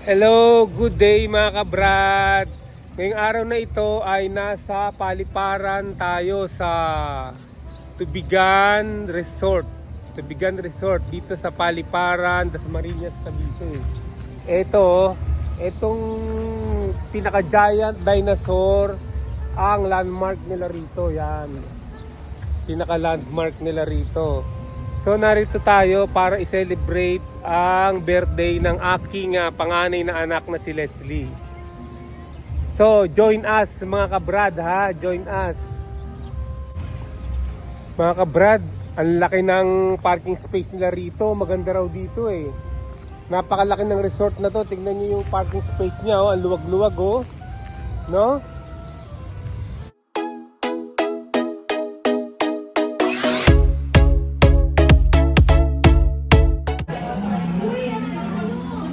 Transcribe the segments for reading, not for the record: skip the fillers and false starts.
Hello, good day mga kabrad. Ngayong araw na ito ay nasa paliparan tayo sa Tubigan Resort. Tubigan Resort dito sa paliparan, Dasmariñas, Cavite. Itong pinaka-giant dinosaur ang landmark nila rito. Yan. Pinaka-landmark nila rito. So narito tayo para i-celebrate ang birthday ng aking panganay na anak na si Leslie. So join us mga kabrad ha, join us. Mga kabrad, ang laki ng parking space nila rito, maganda raw dito eh. Napakalaki ng resort na to, tingnan niyo yung parking space niya oh, ang luwag-luwag oh. No?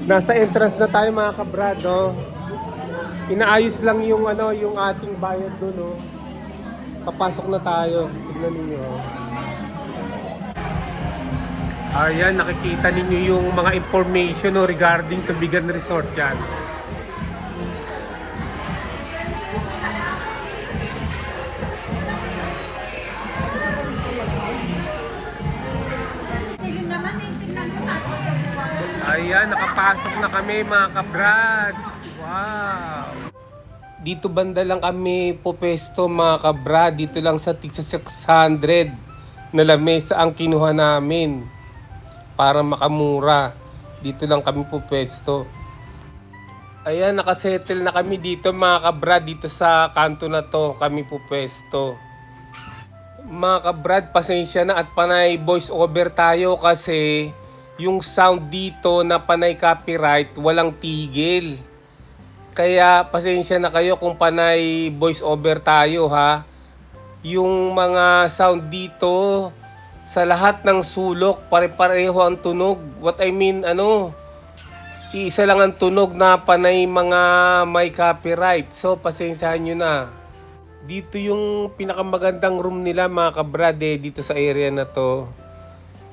Nasa entrance na tayo mga kabrado. Inaayos lang yung yung ating bayad doon, oh. Papasok na tayo. Tingnan niyo. Ayan, nakikita ninyo yung mga information regarding Tubigan Resort yan. Ayan, nakapasok na kami mga kabrad. Wow! Dito banda lang kami pupesto mga kabrad. Dito lang sa tigsa 600 na lamesa ang kinuha namin para makamura. Dito lang kami pupesto. Ayan, nakasettle na kami dito mga kabrad. Dito sa kanto na to kami pupesto. Mga kabrad, pasensya na at panay voice over tayo kasi yung sound dito na panay copyright, walang tigil. Kaya pasensya na kayo kung panay voice over tayo ha. Yung mga sound dito sa lahat ng sulok, pare-pareho ang tunog. What I mean, iisa lang ang tunog na panay mga may copyright. So pasensyahan nyo na. Dito yung pinakamagandang room nila mga kabrad dito sa area na to.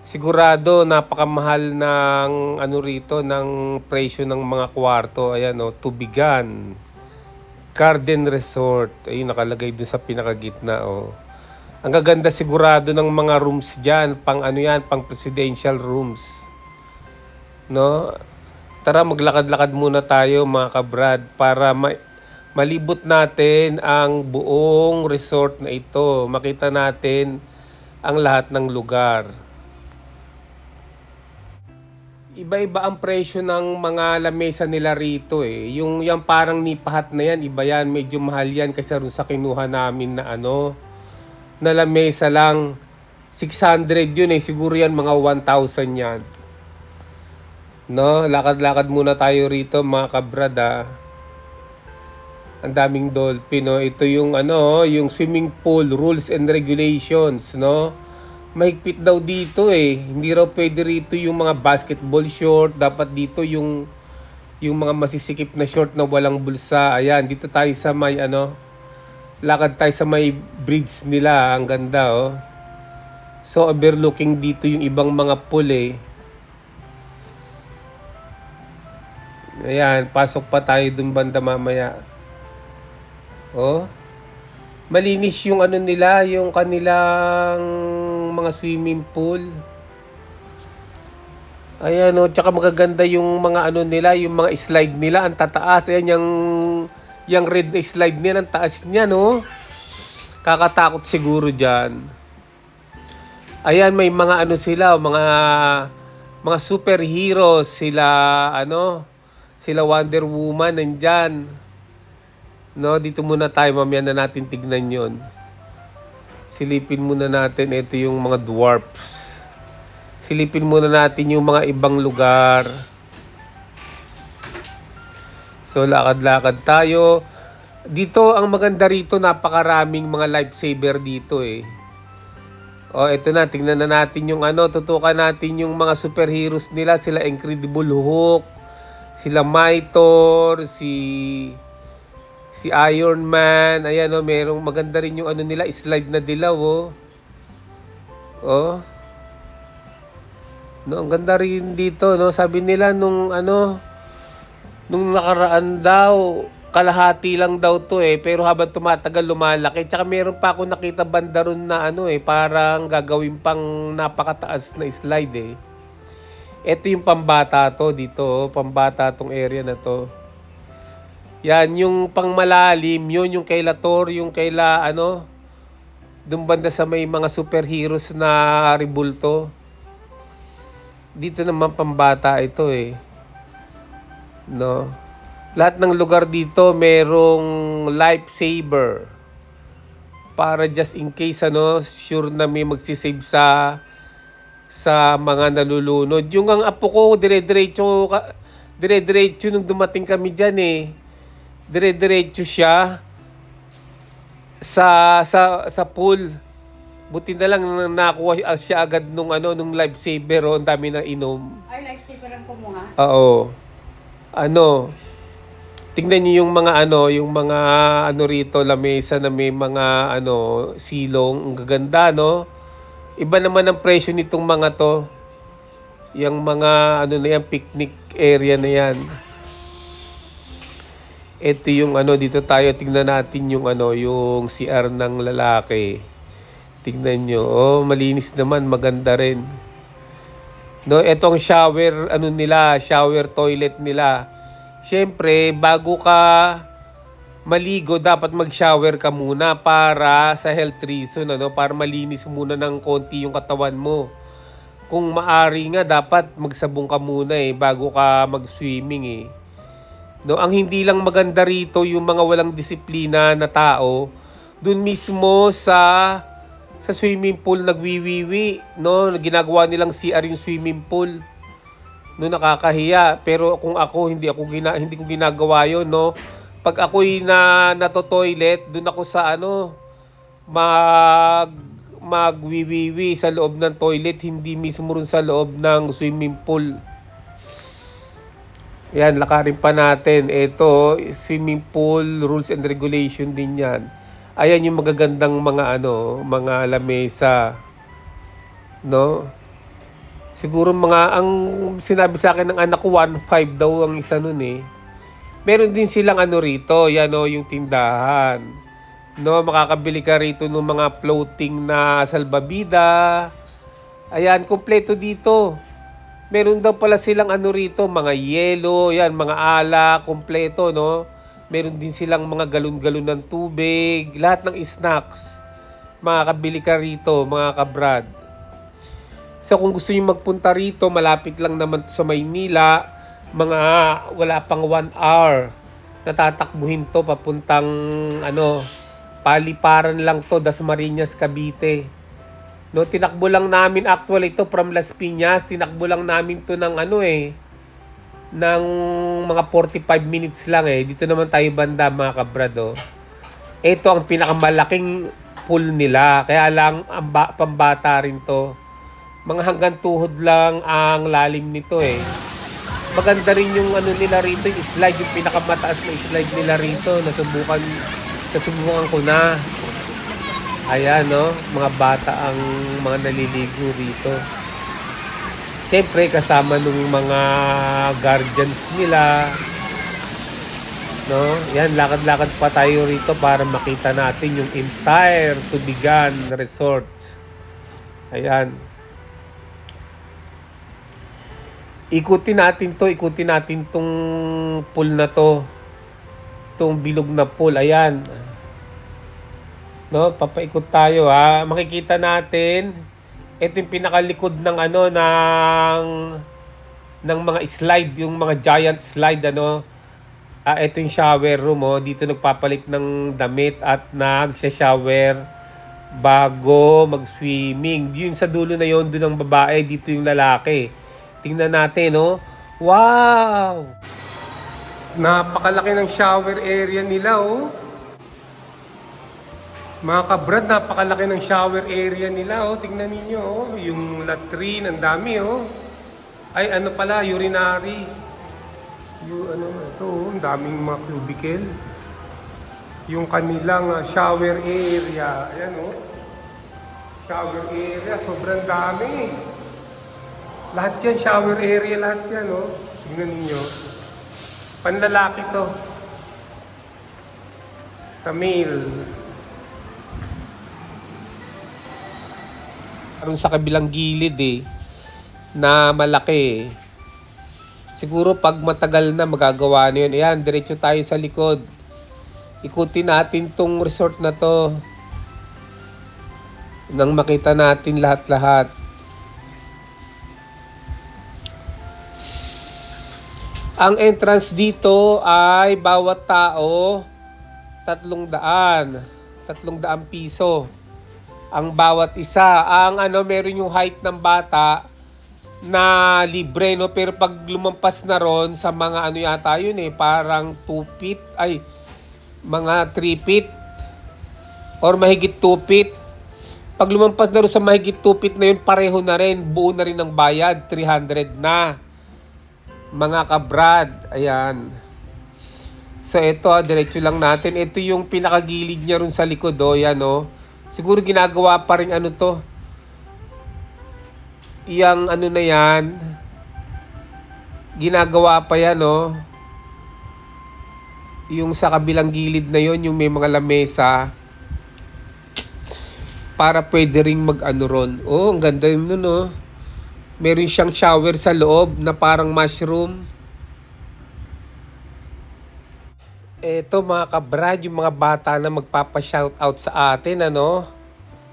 Sigurado napakamahal ng rito ng presyo ng mga kwarto. Ayan Tubigan Garden Resort. Ayun nakalagay dun sa pinakagitna oh. Ang gaganda sigurado ng mga rooms diyan, pang pang presidential rooms. No? Tara maglakad-lakad muna tayo mga kabrad para malibot natin ang buong resort na ito. Makita natin ang lahat ng lugar. Iba-iba ang presyo ng mga lamesa nila rito eh. Yung parang nipahat na yan, iba yan. Medyo mahal yan kasi rin sa kinuha namin na na lamesa lang. 600 yun eh. Siguro yan mga 1,000 yan. No? Lakad-lakad muna tayo rito mga kabrada. Ang daming dolphin no. Ito yung yung swimming pool rules and regulations no. Mahigpit daw dito eh. Hindi raw pwede rito yung mga basketball short. Dapat dito yung mga masisikip na short na walang bulsa. Ayan, dito tayo sa may lakad tayo sa may bridge nila. Ang ganda oh. So overlooking dito yung ibang mga pool eh. Ayan, pasok pa tayo dun banda mamaya. Oh. Malinis yung nila, yung kanilang mga swimming pool. Ayan tsaka magaganda yung mga nila, yung mga slide nila, ang tataas. Ayan yung red na slide nila, ang taas niya no. Kakatakot siguro diyan. Ayan may mga sila, mga superheroes sila sila Wonder Woman nandyan. No, dito muna tayo, mamaya na natin tignan yon. Silipin muna natin, ito yung mga dwarfs. Silipin muna natin yung mga ibang lugar. So, lakad-lakad tayo. Dito, ang maganda rito, napakaraming mga lifesaver dito eh. O, ito na, tingnan na natin yung tutukan natin yung mga superheroes nila. Sila Incredible Hulk, sila Mythor, si Iron Man. Ayan merong maganda rin yung nila, slide na dilaw oh. Oh. No, ang ganda rin dito no. Sabi nila nung Nung nakaraan daw, kalahati lang daw to eh. Pero habang tumatagal, lumalaki. Tsaka meron pa ako nakita banda ron na ano eh, parang gagawin pang napakataas na slide eh. Ito yung pambata to dito, oh. Pambata tong area na to. Yan, yung pang malalim, yun yung kaila Thor, yung kaila ano, dun banda sa may mga superheroes na ribulto. Dito naman pambata ito eh. No? Lahat ng lugar dito merong lifesaver. Para just in case ano, sure na may magsisave sa mga nalulunod. Yung ang apo ko, dire-diretso nung dumating kami dyan eh. Dire-diretso siya sa pool. Buti na lang nakuha siya agad nung ano nung lifesaver, oh, ang dami na inom. Ay, lifesaver ang kumuha? Oo. Ano, tingnan niyo yung mga ano rito, lamesa na may mga ano silong, ang gaganda no. Iba naman ang presyo nitong mga to. Yung mga ano na yan, picnic area na yan. Ito yung ano, dito tayo, tingnan natin yung ano, yung CR ng lalaki. Tingnan nyo, oh, malinis naman, maganda rin. No, ito ang shower, ano nila, shower toilet nila. Siyempre, bago ka maligo, dapat mag-shower ka muna para sa health reason, ano, para malinis muna ng konti yung katawan mo. Kung maari nga, dapat magsabong ka muna eh, bago ka mag-swimming eh. No, ang hindi lang maganda rito yung mga walang disiplina na tao, dun mismo sa swimming pool nagwiwiwi, no, ginagawa nilang CR yung swimming pool. No, nakakahiya, pero kung ako hindi ko ginagawa 'yon, no. Pag ako'y nato-toilet, doon ako sa ano magwiwiwi sa loob ng toilet, hindi mismo rin sa loob ng swimming pool. Yan, lakarin pa natin. Ito, swimming pool rules and regulation din yan. Ayan yung magagandang mga lamesa. No? Siguro ang sinabi sa akin ng anak ko, 1.5 daw ang isa nun eh. Meron din silang ano rito, yan o, yung tindahan. No, makakabili ka rito ng mga floating na salbabida. Ayan, kompleto dito. Meron daw pala silang ano rito, mga yelo, yan, mga alak, kompleto, no? Meron din silang mga galon-galon ng tubig, lahat ng snacks. Makakabili ka rito, mga kabrad. So kung gusto nyo magpunta rito, malapit lang naman sa Maynila, mga wala pang 1 hour. Natatakbuhin to papuntang ano, paliparan lang to, Dasmariñas, Cavite. No, tinakbo lang namin actually ito from Las Piñas, tinakbo lang namin to ng ano eh, ng mga 45 minutes lang eh. Dito naman tayo banda, mga kabrado. Ito ang pinakamalaking pool nila, kaya lang pambata rin to. Mga hanggang tuhod lang ang lalim nito eh. Maganda rin yung ano nila rito, yung slide, yung pinakamataas na slide nila rito. Nasubukan ko na. Ayan, no? Mga bata ang mga naliligo rito. Siyempre, kasama nung mga guardians nila. No? Yan, lakad-lakad pa tayo rito para makita natin yung entire Tubigan Resort. Ayan. Ikutin natin tong pool na to. Itong bilog na pool. Ayan. No, papaikot tayo ha. Makikita natin ito yung pinakalikod ng ano ng mga slide, yung mga giant slide ano. Ito yung shower room oh. Dito nagpapalit ng damit at nagsha-shower bago mag-swimming. Yung sa dulo na yon, doon ang babae, dito yung lalaki. Tingnan natin oh. Wow! Napakalaki ng shower area nila oh. Mga kabrad, napakalaki ng shower area nila, oh. Tingnan ninyo, oh. Yung latrine, ang dami, oh. Ay, ano pala, urinary. Yung, ano, ito, oh. Ang daming mga cubicle. Yung kanilang shower area. Ayan, oh. Shower area, sobrang dami. Lahat yan, shower area, lahat yan, oh. Tingnan ninyo. Panlalaki to. Sa male. Karoon sa kabilang gilid eh. Na malaki eh. Siguro pag matagal na magagawa na yun. Ayan, diretso tayo sa likod. Ikutin natin tong resort na to. Nang makita natin lahat-lahat. Ang entrance dito ay bawat tao 300. 300 piso. Ang bawat isa. Ang meron yung height ng bata na libre, no? Pero pag lumampas na ron sa mga yata yun eh, parang 2 feet, ay, mga 3 feet, or mahigit 2 feet. Pag lumampas na ron sa mahigit 2 feet na yun, pareho na rin, buo na rin ng bayad, 300 na. Mga kabrad, ayan. So ito, diretso lang natin. Ito yung pinakagilid niya ron sa likod, yan, Siguro ginagawa pa rin to. Yang na yan, ginagawa pa yan, Yung sa kabilang gilid na yon, yung may mga lamesa, para pwede ring ron. Oh, ang ganda yun nun, Meron siyang shower sa loob na parang mushroom. Eto mga kabrad, yung mga bata na magpapa-shoutout sa atin,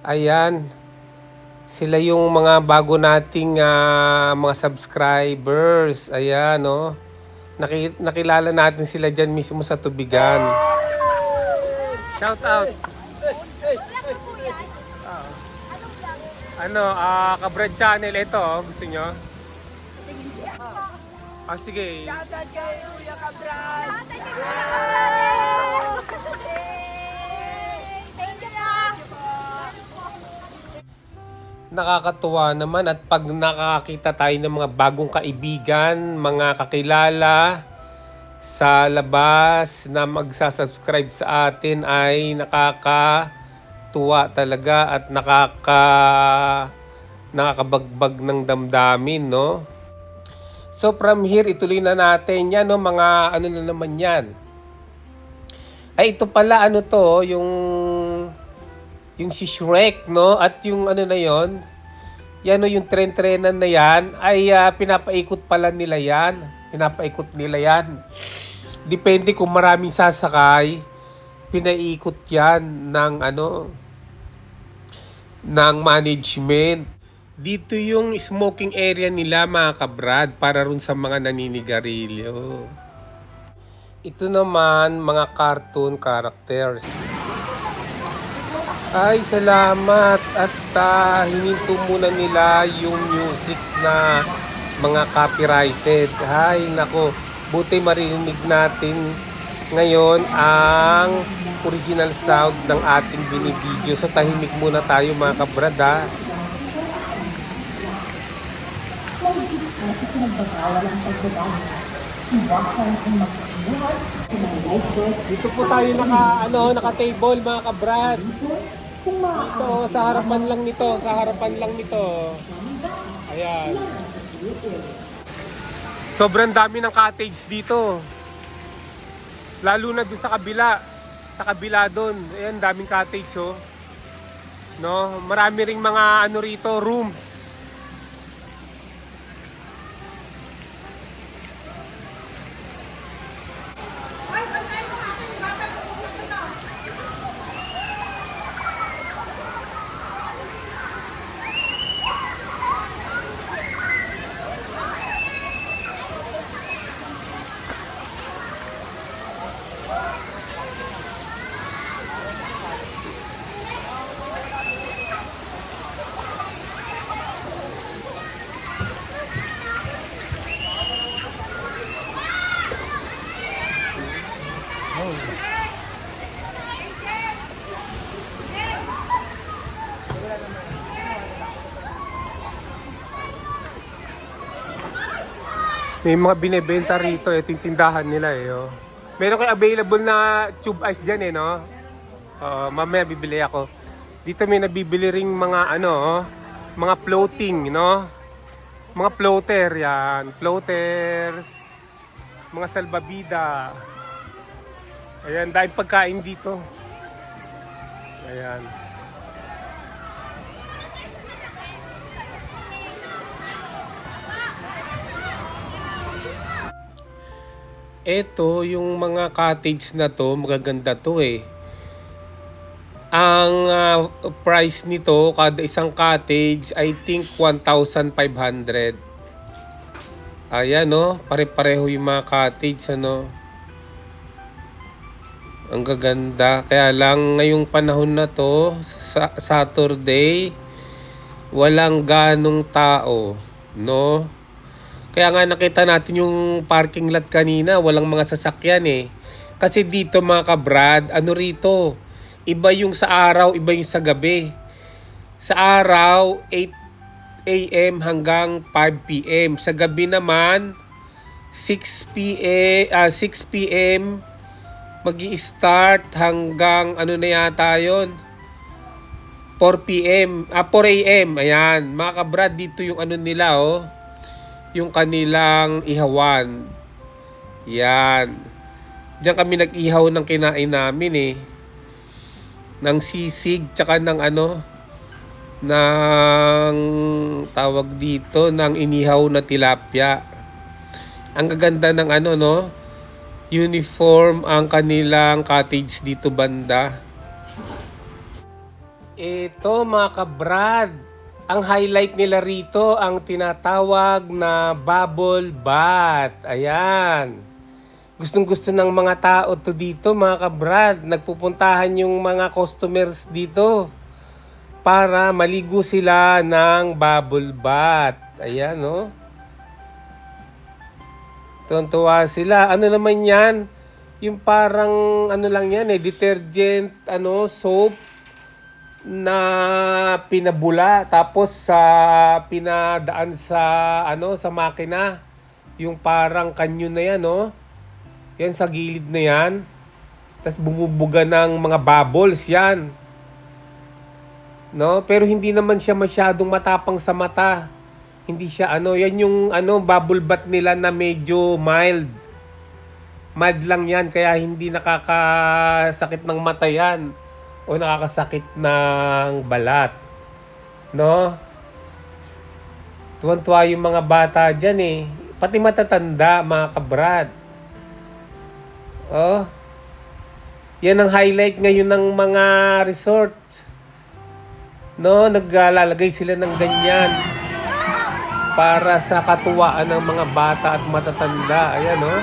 Ayan. Sila yung mga bago nating mga subscribers. Ayan, Nakilala natin sila dyan mismo sa tubigan. Shoutout. Kabrad channel ito, gusto nyo? Sige. Shoutout kay Kuya Kabrad! Thank you po! Nakakatuwa naman at pag nakakita tayo ng mga bagong kaibigan, mga kakilala sa labas na magsasubscribe sa atin ay nakakatuwa talaga at nakakabagbag ng damdamin, So from here, ituloy na natin yan, mga na naman yan. Ay, ito pala, yung si Shrek, At yung na yon, yan yung tren-trenan na yan, ay pinapaikot pala nila yan. Pinapaikot nila yan. Depende kung maraming sasakay, pinaikot yan ng management. Dito yung smoking area nila, mga kabrad, para rin sa mga naninigarilyo. Ito naman, mga cartoon characters. Ay, salamat. At hininto muna nila yung music na mga copyrighted. Ay, nako. Buti marinig natin ngayon ang original sound ng ating binibideo. So, tahimik muna tayo, mga kabrad, Dito po tayo naka-table, mga kabrad. Dito, sa harapan lang nito. Ayan. Sobrang dami ng cottage dito. Lalo na doon sa kabila doon. Ayan, daming cottage, Marami ring mga rito, rooms. May mga binebenta rito. Ito yung tindahan nila Meron kayo available na tube ice dyan mamaya bibili ako. Dito may nabibili ring mga mga floating, Mga floater yan. Floaters. mga salbabida. Ayan, dahil pagkain dito. Ayan. Ito, yung mga cottage na to, magaganda to eh. Ang price nito, kada isang cottage, I think 1,500. Ayan, no? Pare-pareho yung mga cottage, ano? Ang gaganda. Kaya lang, ngayong panahon na to, sa Saturday, walang ganong tao, no? Kaya nga nakita natin yung parking lot kanina, walang mga sasakyan eh. Kasi dito mga kabrad, ano rito, iba yung sa araw, iba yung sa gabi. Sa araw, 8 a.m. hanggang 5 p.m. Sa gabi naman, 6 p.m. magi-start hanggang ano na yata yun, 4 p.m. 4 a.m. Ayan, mga kabrad, dito yung ano nila oh. Yung kanilang ihawan. Yan. Diyan kami nag-ihaw ng kinain namin eh. Ng sisig, tsaka ng ano, ng tawag dito, ng inihaw na tilapia. Ang gaganda ng ano, no? Uniform ang kanilang cottage dito banda. Ito mga kabrad, ang highlight nila rito ang tinatawag na bubble bath. Ayan. Gustong-gusto ng mga tao to dito mga kabrad. Nagpupuntahan yung mga customers dito para maligo sila ng bubble bath. Ayan, no? Tuwan-tuwa sila. Ano naman yan? Yung parang ano lang yan eh, detergent, ano, soap na pinabula tapos sa pinadaan sa ano sa makina, yung parang kanyo na yan, no? Yan sa gilid na yan. Tapos bumubuga ng mga bubbles yan. No? Pero hindi naman siya masyadong matapang sa mata. Hindi siya ano, yan yung ano bubble bath nila na medyo mild. Mild lang yan kaya hindi nakakasakit ng mata yan o nakakasakit ng balat. No? Tuwan-tuwa yung mga bata dyan eh. Pati matatanda, mga kabrad. Oh. Yan ang highlight ngayon ng mga resort. No? Naglalagay sila ng ganyan para sa katuwaan ng mga bata at matatanda. Ayan, no?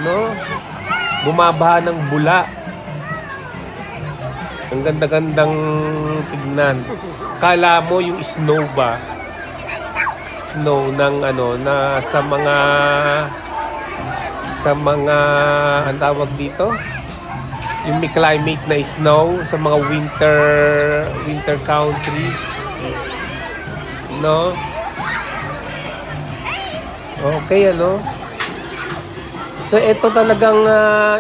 No? Bumabaha ng bula. Ang ganda-gandang tignan. Kala mo yung snow ba? Snow ng ano na sa mga ang tawag dito? Yung may climate na snow sa mga winter countries. No? Okay, ano? So ito talagang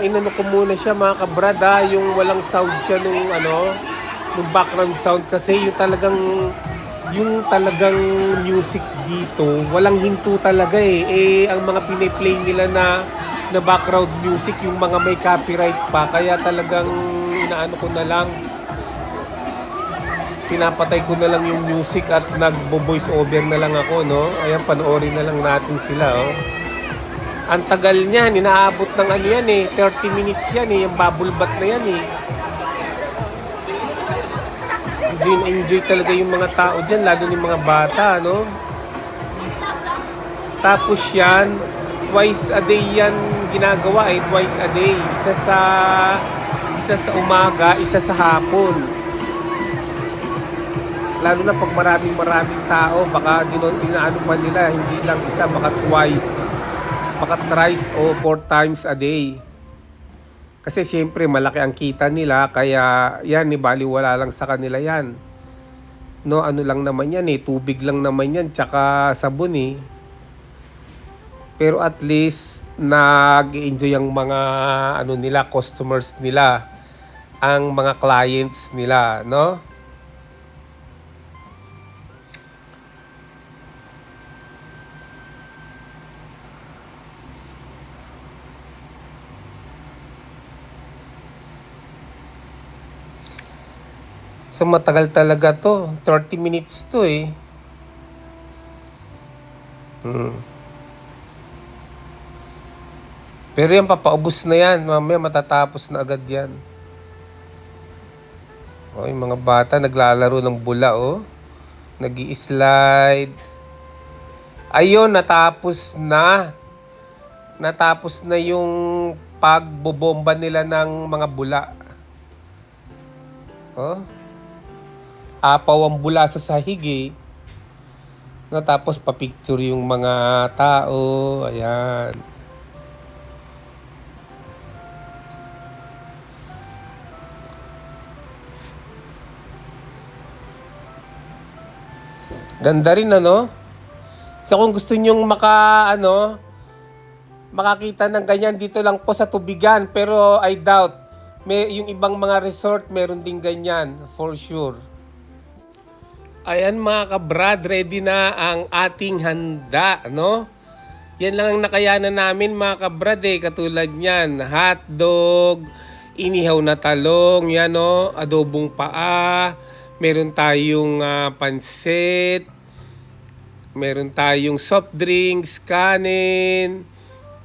inano ko muna siya mga kabrad yung walang sound siya nung ano, nung background sound kasi yung talagang music dito, walang hinto talaga eh. Ang mga piniplay nila na background music, yung mga may copyright pa, kaya talagang inaano ko na lang, pinapatay ko na lang yung music at nagbo-voice over na lang ako, no? Ayan, panoorin na lang natin sila, oh. Ang tagal niyan, inaabot ng ano yan eh, 30 minutes yan eh, yung bubble bath na yan eh. Enjoy talaga yung mga tao dyan, lalo yung mga bata, no? Tapos yan, twice a day yan ginagawa eh, twice a day. Isa sa umaga, isa sa hapon. Lalo na pag maraming tao, baka inaano pa nila, hindi lang isa, baka twice. Baka thrice o 4 times a day. Kasi siyempre malaki ang kita nila, kaya yan, baliwala lang sa kanila yan. No, ano lang naman yan eh, tubig lang naman yan, tsaka sabon eh. Pero at least nag-enjoy ang mga ano nila, customers nila, ang mga clients nila, no? So matagal talaga to. 30 minutes to eh. Pero yan, papaubos na yan. Mamaya matatapos na agad yan. O, yung mga bata naglalaro ng bula, oh. Nag-i-slide. Ayun, natapos na. Natapos na yung pagbobomba nila ng mga bula. Oh. Apaw ang bula sa sahig, eh. Natapos pa-picture yung mga tao. Ayan. Ganda rin, ano? So kung gusto nyong makakita ng ganyan, dito lang po sa Tubigan. Pero I doubt, yung ibang mga resort, meron din ganyan, for sure. Ayan mga kabrad, ready na ang ating handa, no? Yan lang ang nakayanan namin mga kabrad eh, katulad niyan. Hotdog, inihaw na talong, yan no? Adobong paa, meron tayong pansit, meron tayong soft drinks, kanin.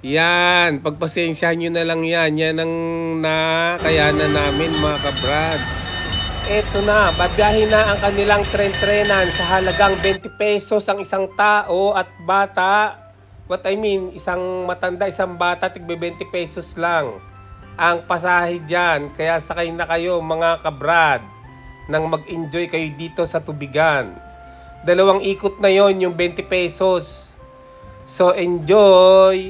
Yan, pagpasensyahan nyo na lang yan. Yan ang nakayanan namin mga kabrad. Eto na, babiyahin na ang kanilang tren-trenan sa halagang 20 pesos ang isang tao at bata. What I mean, isang matanda, isang bata, tigbe 20 pesos lang ang pasahe dyan. Kaya sakay na kayo mga kabrad nang mag-enjoy kayo dito sa Tubigan. 2 ikot na yon yung 20 pesos. So enjoy!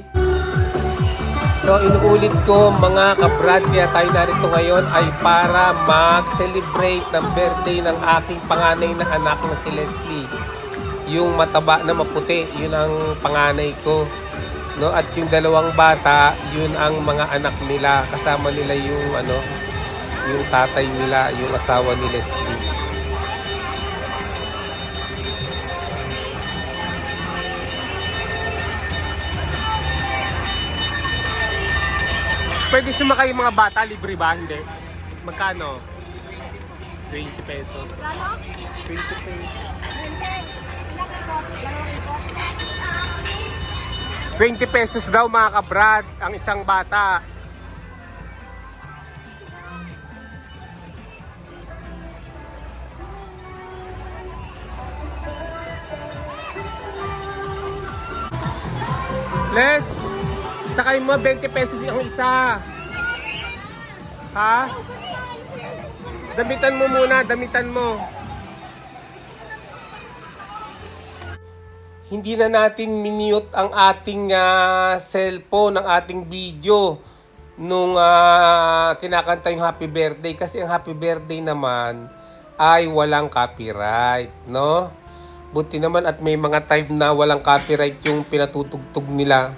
So inuulit ko mga kabrad, kaya tayo narito ngayon ay para mag-celebrate ng birthday ng aking panganay na anak na si Leslie. Yung mataba na maputi, yun ang panganay ko. No? At yung 2 bata, yun ang mga anak nila. Kasama nila yung yung tatay nila, yung asawa ni Leslie. Pwede sumakay yung mga bata, libre ba? Hindi. Magkano? 20 pesos. 20 pesos. 20 pesos daw mga kabrad ang isang bata. Les, sakay mo 20 pesos ang isa. Ha? Damitan mo muna, damitan mo. Hindi na natin minute ang ating cellphone, ang ating video nung kinakanta yung happy birthday. Kasi ang happy birthday naman ay walang copyright, no? Buti naman at may mga time na walang copyright yung pinatutugtog nila.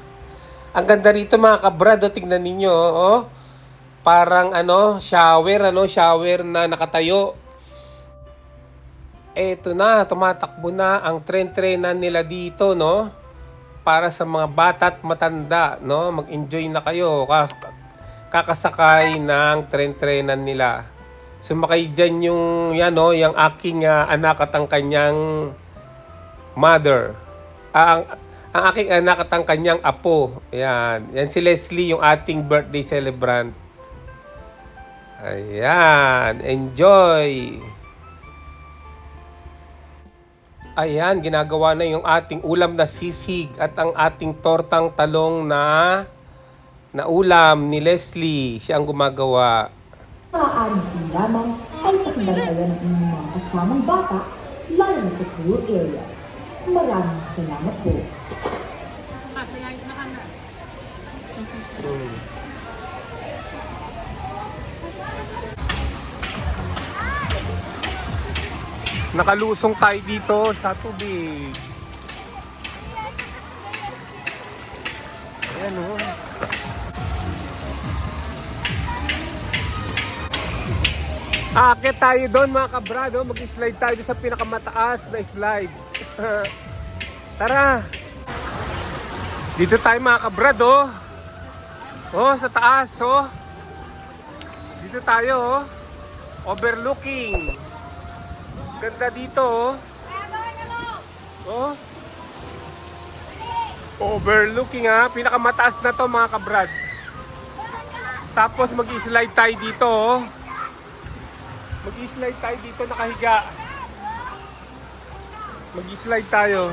Ang ganda rito mga kabrad, tingnan ninyo, oh. Parang shower na nakatayo. Eto na, tumatakbo na ang tren-trenan nila dito, no? Para sa mga bata at matanda, no? Mag-enjoy na kayo. Kakasakay ng tren-trenan nila. Sumakay dyan yung aking anak at ang kanyang mother. Ang aking anak at ang kanyang apo. Yan si Leslie, yung ating birthday celebrant. Ayan, enjoy! Ayan, ginagawa na yung ating ulam na sisig at ang ating tortang talong na ulam ni Leslie. Siya ang gumagawa. Maaari din lamang ay pakibantayan ng inyong mga kasamang bata, lalo na sa pool area. Maraming salamat po. Nakalusong tayo dito sa tubig. Ayan o. Aakyat tayo doon mga kabrado. Mag-slide tayo sa pinakamataas na slide. Tara! Dito tayo mga kabrado. Oh, sa taas oh. Dito tayo oh. Overlooking Ganda dito, oh. Oh. Overlooking, ha. Pinakamataas na to, mga kabrad. Tapos mag-slide tayo dito, oh. Mag-slide tayo dito, nakahiga. Mag-slide tayo.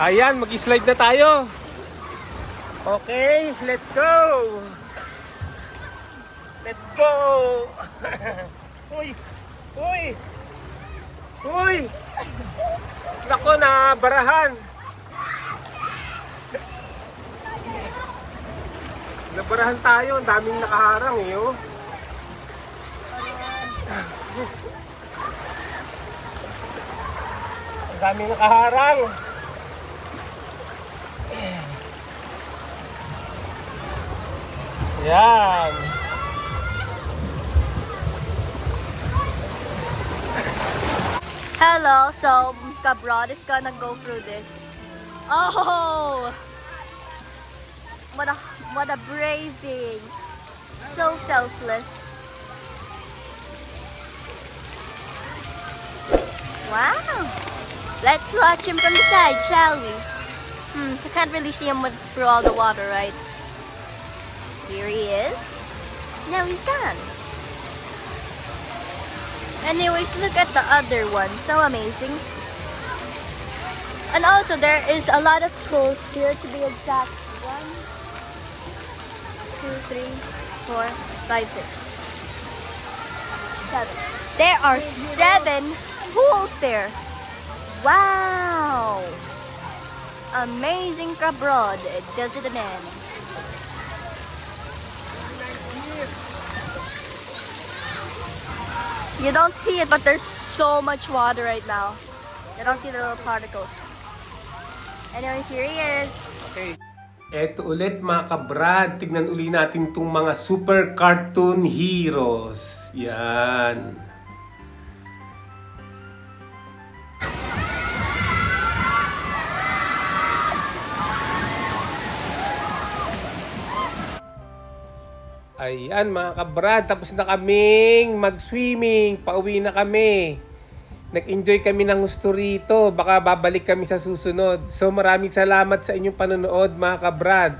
Ayan, mag-slide na tayo. Okay, let's go. Let's go. Uy. Uy. Uy. Nako, na barahan. Nabarahan tayo, ang daming nakaharang eh, oh. Ang daming nakaharang. Yan. Hello, so Kabrad is gonna go through this. Oh, what a braving, so selfless. Wow. Let's watch him from the side, shall we? I can't really see him through all the water, right? Here he is. Now he's gone. Anyways, look at the other one. So amazing. And also, there is a lot of schools here, to be exact. 1, 2, 3, 4, 5, 6, 7. There are 7 pools there. Wow. Amazing Kabrad. It does it again. You don't see it, but there's so much water right now. You don't see the little particles. Anyways, here he is. Okay. Eto ulit, mga kabrad. Tignan uli natin itong mga super cartoon heroes. Yan. Ayan, mga kabrad, tapos na kaming mag-swimming. Pauwi na kami. Nag-enjoy kami ng gusto rito. Baka babalik kami sa susunod. So maraming salamat sa inyong panonood, mga kabrad.